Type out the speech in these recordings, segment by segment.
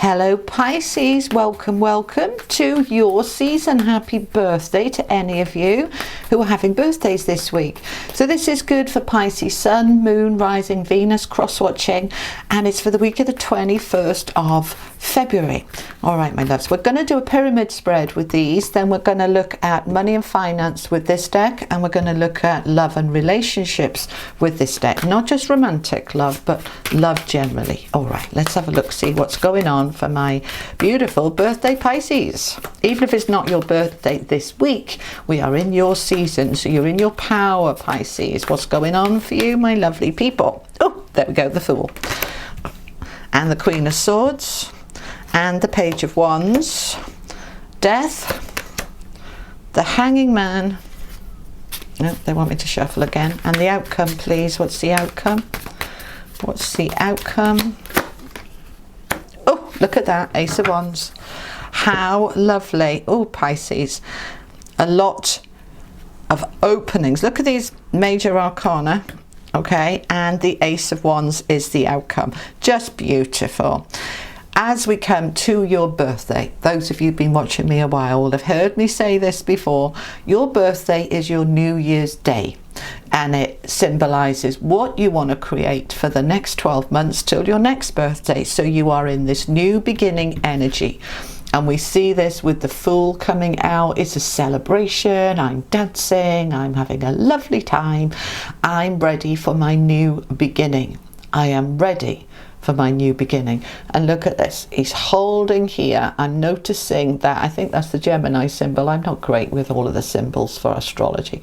Hello Pisces, welcome to your season. Happy birthday to any of you who are having birthdays this week. So this is good for Pisces Sun, Moon, Rising, Venus, cross-watching, and it's for the week of the 21st of February. All right, my loves, we're going to do a pyramid spread with these, then we're going to look at money and finance with this deck, and we're going to look at love and relationships with this deck. Not just romantic love, but love generally. All right, let's have a look, see what's going on for my beautiful birthday Pisces. Even if it's not your birthday this week, we are in your season, so you're in your power, Pisces. What's going on for you, my lovely people? Oh, there we go, the Fool and the Queen of Swords and the Page of Wands, Death, the Hanging Man. No, they want me to shuffle again. And the outcome, please. What's the outcome? What's the outcome? Oh, look at that, Ace of Wands. How lovely. Oh, Pisces, a lot of openings. Look at these major arcana, okay, and the Ace of Wands is the outcome. Just beautiful. As we come to your birthday, those of you who've been watching me a while will have heard me say this before. Your birthday is your New Year's Day, and it symbolizes what you want to create for the next 12 months till your next birthday. So you are in this new beginning energy, and we see this with the Fool coming out. It's a celebration. I'm dancing, I'm having a lovely time, I'm ready for my new beginning. I am ready for my new beginning. And look at this, he's holding here. I'm noticing that, I think that's the Gemini symbol. I'm not great with all of the symbols for astrology,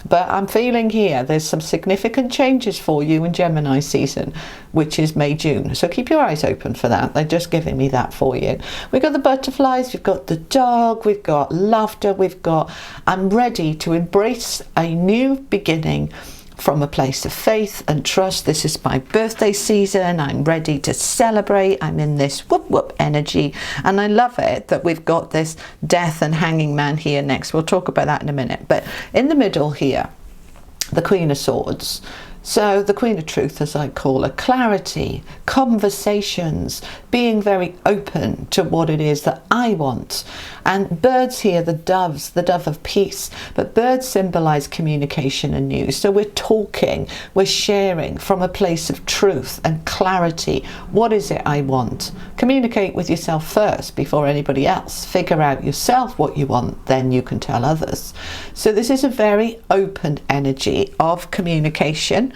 but I'm feeling here there's some significant changes for you in Gemini season, which is May, June. So keep your eyes open for that. They're just giving me that for you. We've got the butterflies, we've got the dog, we've got laughter, we've got, I'm ready to embrace a new beginning from a place of faith and trust. This is my birthday season. I'm ready to celebrate. I'm in this whoop whoop energy, and I love it that we've got this Death and Hanging Man here next. We'll talk about that in a minute. But in the middle here, the Queen of Swords. So the Queen of Truth, as I call her, clarity, conversations, being very open to what it is that I want. And birds here, the doves, the dove of peace, but birds symbolize communication and news. So we're talking, we're sharing from a place of truth and clarity. What is it I want? Communicate with yourself first before anybody else. Figure out yourself what you want, then you can tell others. So this is a very open energy of communication,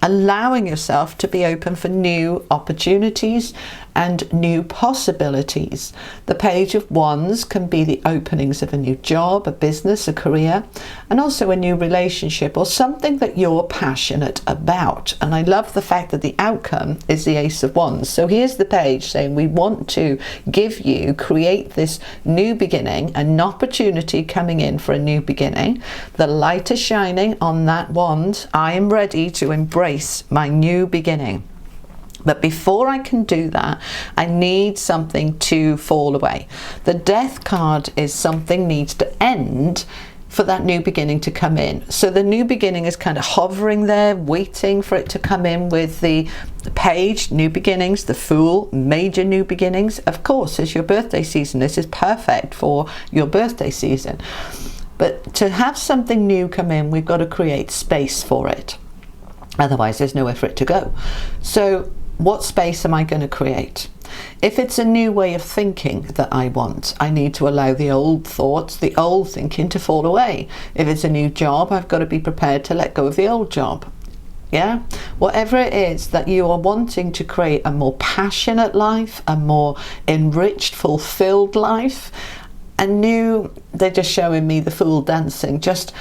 allowing yourself to be open for new opportunities and new possibilities. The Page of Wands can be the openings of a new job, a business, a career, and also a new relationship or something that you're passionate about. And I love the fact that the outcome is the Ace of Wands. So here's the page saying we want to give you, create this new beginning, an opportunity coming in for a new beginning. The light is shining on that wand. I am ready to embrace my new beginning. But before I can do that, I need something to fall away. The Death card is something needs to end for that new beginning to come in. So the new beginning is kind of hovering there, waiting for it to come in with the Page, new beginnings, the Fool, major new beginnings. Of course, it's your birthday season. This is perfect for your birthday season. But to have something new come in, we've got to create space for it. Otherwise, there's nowhere for it to go. So what space am I going to create? If it's a new way of thinking that I want, I need to allow the old thoughts, the old thinking to fall away. If it's a new job, I've got to be prepared to let go of the old job. Yeah? Whatever it is that you are wanting to create a more passionate life, a more enriched, fulfilled life, a new, they're just showing me the Fool dancing, just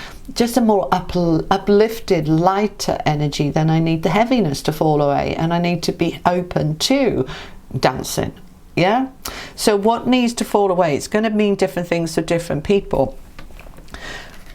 a more uplifted, lighter energy. Then I need the heaviness to fall away, and I need to be open to dancing. Yeah? So what needs to fall away? It's going to mean different things to different people.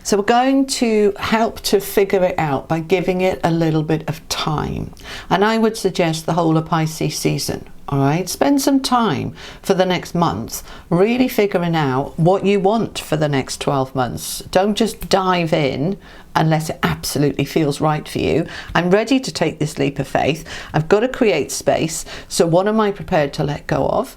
So we're going to help to figure it out by giving it a little bit of time. And I would suggest the whole of Pisces season. All right, spend some time for the next month really figuring out what you want for the next 12 months. Don't just dive in unless it absolutely feels right for you. I'm ready to take this leap of faith. I've got to create space. So what am I prepared to let go of?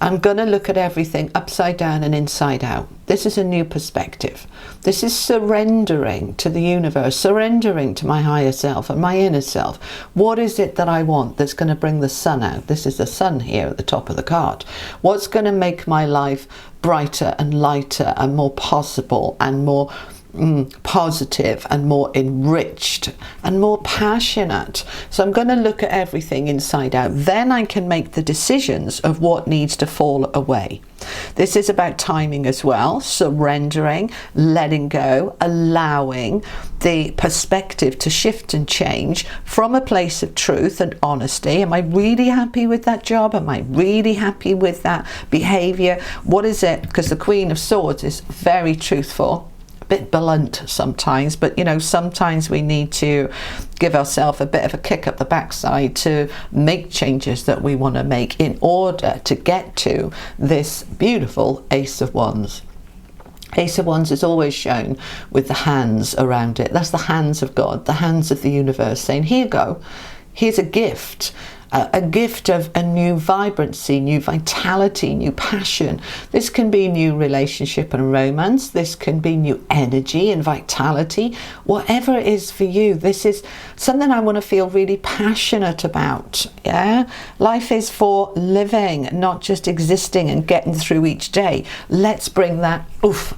I'm going to look at everything upside down and inside out. This is a new perspective. This is surrendering to the universe, surrendering to my higher self and my inner self. What is it that I want that's going to bring the sun out? This is the sun here at the top of the card. What's going to make my life brighter and lighter and more possible and more positive and more enriched and more passionate? So I'm going to look at everything inside out. Then I can make the decisions of what needs to fall away. This is about timing as well, surrendering, letting go, allowing the perspective to shift and change from a place of truth and honesty. Am I really happy with that job? Am I really happy with that behavior? What is it? Because the Queen of Swords is very truthful, bit blunt sometimes, but you know, sometimes we need to give ourselves a bit of a kick up the backside to make changes that we want to make in order to get to this beautiful Ace of Wands. Ace of Wands is always shown with the hands around it. That's the hands of God, the hands of the universe, saying, here you go, here's a gift of a new vibrancy, new vitality, new passion. This can be new relationship and romance. This can be new energy and vitality. Whatever it is for you, this is something I want to feel really passionate about. Yeah, life is for living, not just existing and getting through each day. Let's bring that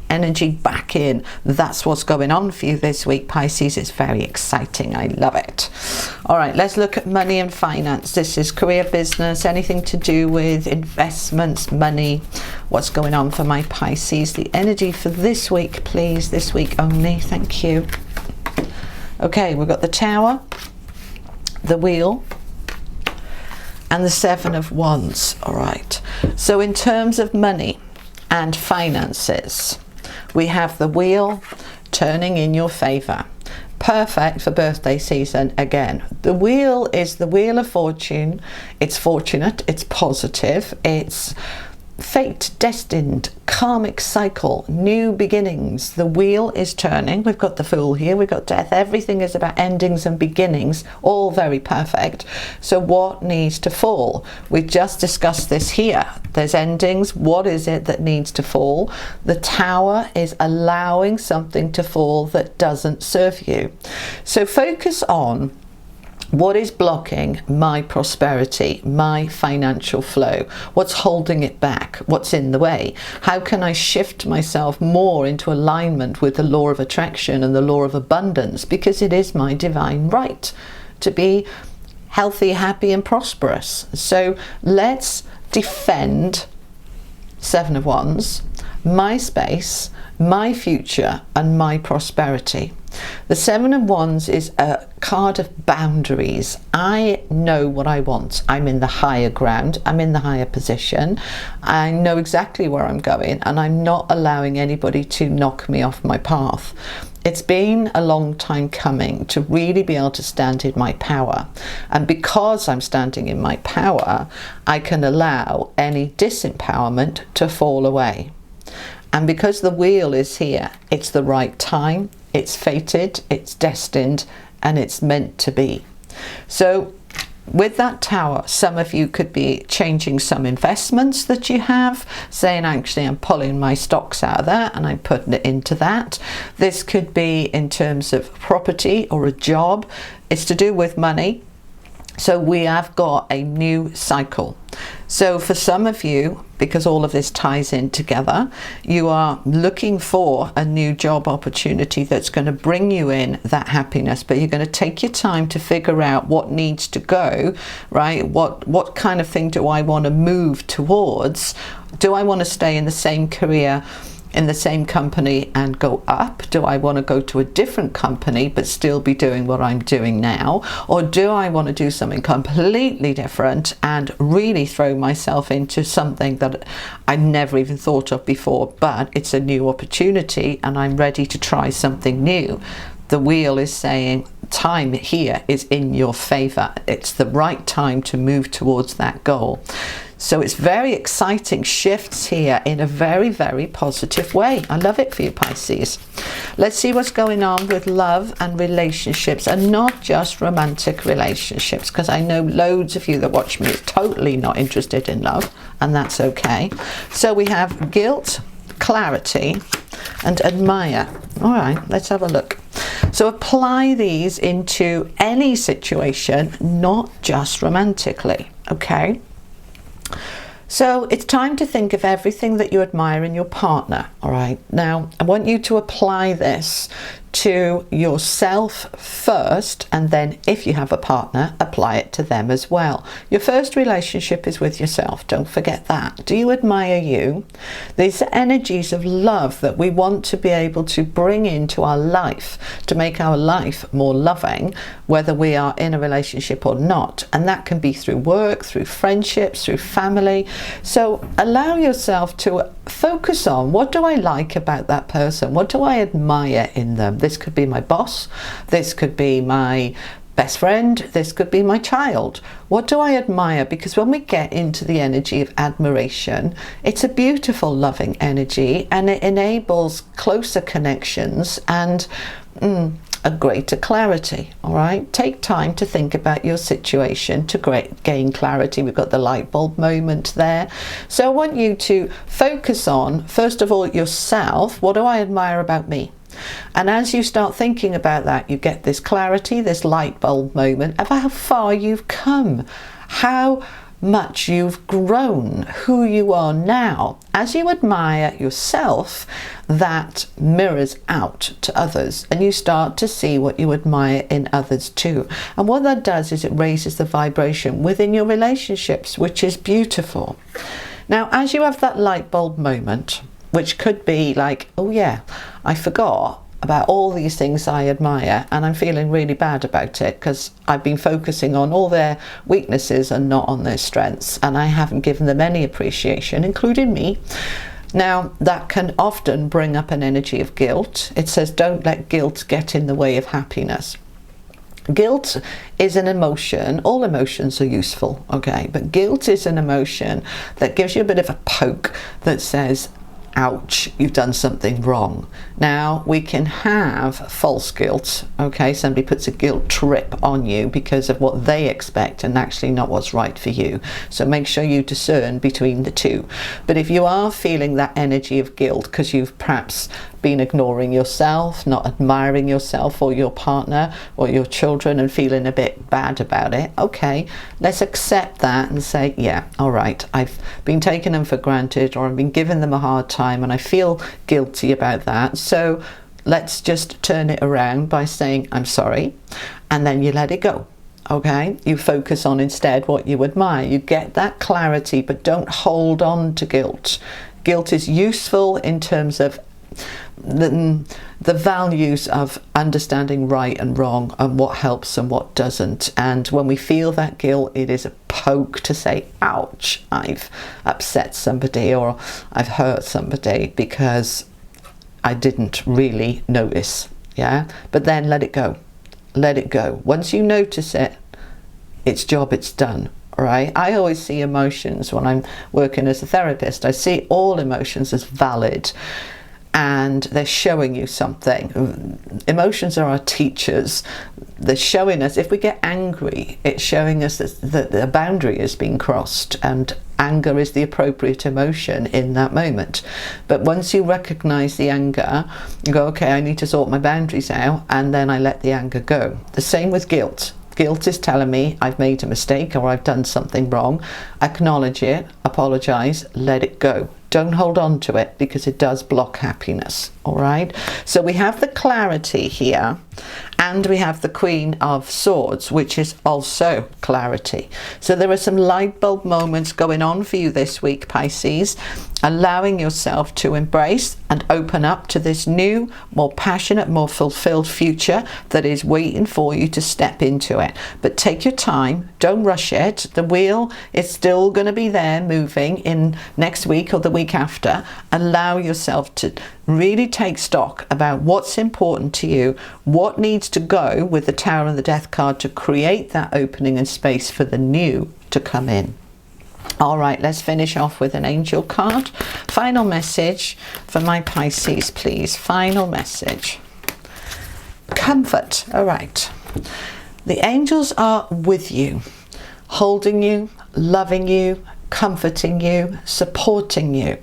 energy back in. That's what's going on for you this week, Pisces. It's very exciting. I love it. All right, let's look at money and finance. This is career, business, anything to do with investments, money. What's going on for my Pisces? The energy for this week, please. This week only. Thank you. Okay, we've got the Tower, the Wheel, and the Seven of Wands. All right. So in terms of money and finances, we have the Wheel turning in your favor. Perfect for birthday season again. The Wheel is the Wheel of Fortune. It's fortunate, it's positive, it's fate, destined, karmic cycle, new beginnings. The wheel is turning. We've got the Fool here, we've got Death. Everything is about endings and beginnings, all very perfect. So what needs to fall? We just discussed this here. There's endings. What is it that needs to fall? The Tower is allowing something to fall that doesn't serve you. So focus on what is blocking my prosperity, my financial flow? What's holding it back? What's in the way? How can I shift myself more into alignment with the law of attraction and the law of abundance? Because it is my divine right to be healthy, happy, and prosperous. So let's defend, Seven of Wands, my space, my future, and my prosperity. The Seven of Wands is a card of boundaries. I know what I want. I'm in the higher ground. I'm in the higher position. I know exactly where I'm going, and I'm not allowing anybody to knock me off my path. It's been a long time coming to really be able to stand in my power. And because I'm standing in my power, I can allow any disempowerment to fall away. And because the wheel is here, it's the right time, it's fated, it's destined, and it's meant to be. So with that Tower, some of you could be changing some investments that you have, saying, actually, I'm pulling my stocks out of that and I'm putting it into that. This could be in terms of property or a job. It's to do with money. So we have got a new cycle. So for some of you, because all of this ties in together, you are looking for a new job opportunity that's going to bring you in that happiness, but you're going to take your time to figure out what needs to go, right? What kind of thing do I want to move towards? Do I want to stay in the same career in the same company and go up? Do I want to go to a different company but still be doing what I'm doing now? Or do I want to do something completely different and really throw myself into something that I never even thought of before, but it's a new opportunity and I'm ready to try something new? The wheel is saying time here is in your favor. It's the right time to move towards that goal. So it's very exciting shifts here in a very, very positive way. I love it for you, Pisces. Let's see what's going on with love and relationships, and not just romantic relationships, because I know loads of you that watch me are totally not interested in love, and that's okay. So we have guilt, clarity, and admire. All right, let's have a look. So apply these into any situation, not just romantically, okay? So it's time to think of everything that you admire in your partner, all right? Now, I want you to apply this to yourself first, and then if you have a partner, apply it to them as well. Your first relationship is with yourself. Don't forget that. Do you admire you? These are energies of love that we want to be able to bring into our life to make our life more loving, whether we are in a relationship or not. And that can be through work, through friendships, through family. So allow yourself to focus on, what do I like about that person? What do I admire in them? This could be my boss, this could be my best friend, this could be my child. What do I admire? Because when we get into the energy of admiration, it's a beautiful, loving energy, and it enables closer connections and a greater clarity. All right, take time to think about your situation to gain clarity. We've got the light bulb moment there. So I want you to focus on, first of all, yourself. What do I admire about me? And as you start thinking about that, you get this clarity, this light bulb moment of how far you've come, how much you've grown, who you are now. As you admire yourself, that mirrors out to others, and you start to see what you admire in others too. And what that does is it raises the vibration within your relationships, which is beautiful. Now, as you have that light bulb moment, which could be like, oh yeah, I forgot about all these things I admire and I'm feeling really bad about it because I've been focusing on all their weaknesses and not on their strengths, and I haven't given them any appreciation, including me. Now, that can often bring up an energy of guilt. It says, don't let guilt get in the way of happiness. Guilt is an emotion. All emotions are useful, okay? But guilt is an emotion that gives you a bit of a poke that says, ouch, you've done something wrong. Now, we can have false guilt, okay? Somebody puts a guilt trip on you because of what they expect and actually not what's right for you. So make sure you discern between the two. But if you are feeling that energy of guilt because you've perhaps been ignoring yourself, not admiring yourself or your partner or your children and feeling a bit bad about it, okay, let's accept that and say, yeah, all right, I've been taking them for granted, or I've been giving them a hard time and I feel guilty about that. So let's just turn it around by saying, I'm sorry, and then you let it go. Okay, you focus on instead what you admire. You get that clarity, but don't hold on to guilt. Guilt is useful in terms of the values of understanding right and wrong and what helps and what doesn't. And when we feel that guilt, it is a poke to say, ouch, I've upset somebody or I've hurt somebody because I didn't really notice. Yeah, but then let it go. Let it go. Once you notice it, it's job, it's done. Right? I always see emotions when I'm working as a therapist. I see all emotions as valid, and they're showing you something. Emotions are our teachers. They're showing us, if we get angry, it's showing us that the boundary is being crossed, and anger is the appropriate emotion in that moment. But once you recognize the anger, you go, okay, I need to sort my boundaries out, and then I let the anger go. The same with guilt. Guilt is telling me I've made a mistake or I've done something wrong. Acknowledge it, apologize, let it go. Don't hold on to it because it does block happiness, all right? So we have the clarity here And we have the Queen of Swords, which is also clarity. So there are some light bulb moments going on for you this week, Pisces, allowing yourself to embrace and open up to this new, more passionate, more fulfilled future that is waiting for you to step into it. But take your time, don't rush it. The wheel is still going to be there moving in next week or the week after. Allow yourself to really take stock about what's important to you, what needs to go with the Tower and the Death card to create that opening and space for the new to come in. All right, let's finish off with an angel card. Final message for my Pisces, please. Final message. Comfort. All right. The angels are with you, holding you, loving you, comforting you, supporting you.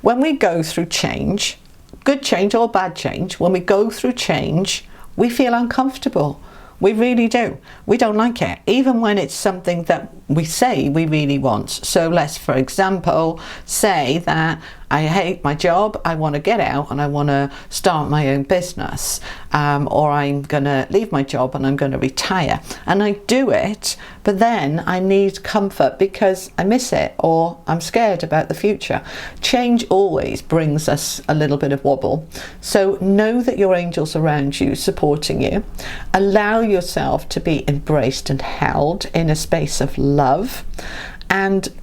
When we go through change, good change or bad change, when we go through change, we feel uncomfortable. We really do. We don't like it, even when it's something that we say we really want. So let's, for example, say that I hate my job, I want to get out and I want to start my own business, or I'm going to leave my job and I'm going to retire. And I do it, but then I need comfort because I miss it or I'm scared about the future. Change always brings us a little bit of wobble. So know that your angels around you supporting you. Allow yourself to be embraced and held in a space of love, and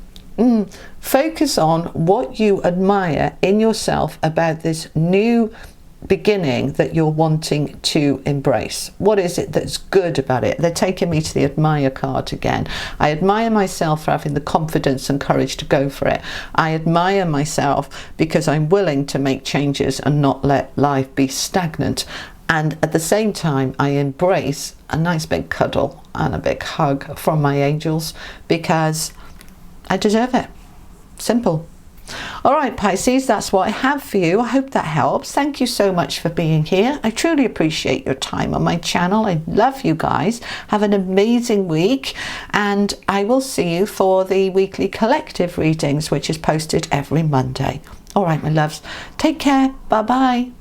focus on what you admire in yourself about this new beginning that you're wanting to embrace. What is it that's good about it? They're taking me to the admire card again. I admire myself for having the confidence and courage to go for it. I admire myself because I'm willing to make changes and not let life be stagnant. And at the same time, I embrace a nice big cuddle and a big hug from my angels because I deserve it. Simple. All right, Pisces, that's what I have for you. I hope that helps. Thank you so much for being here. I truly appreciate your time on my channel. I love you guys. Have an amazing week, and I will see you for the weekly collective readings, which is posted every Monday. All right, my loves. Take care. Bye-bye.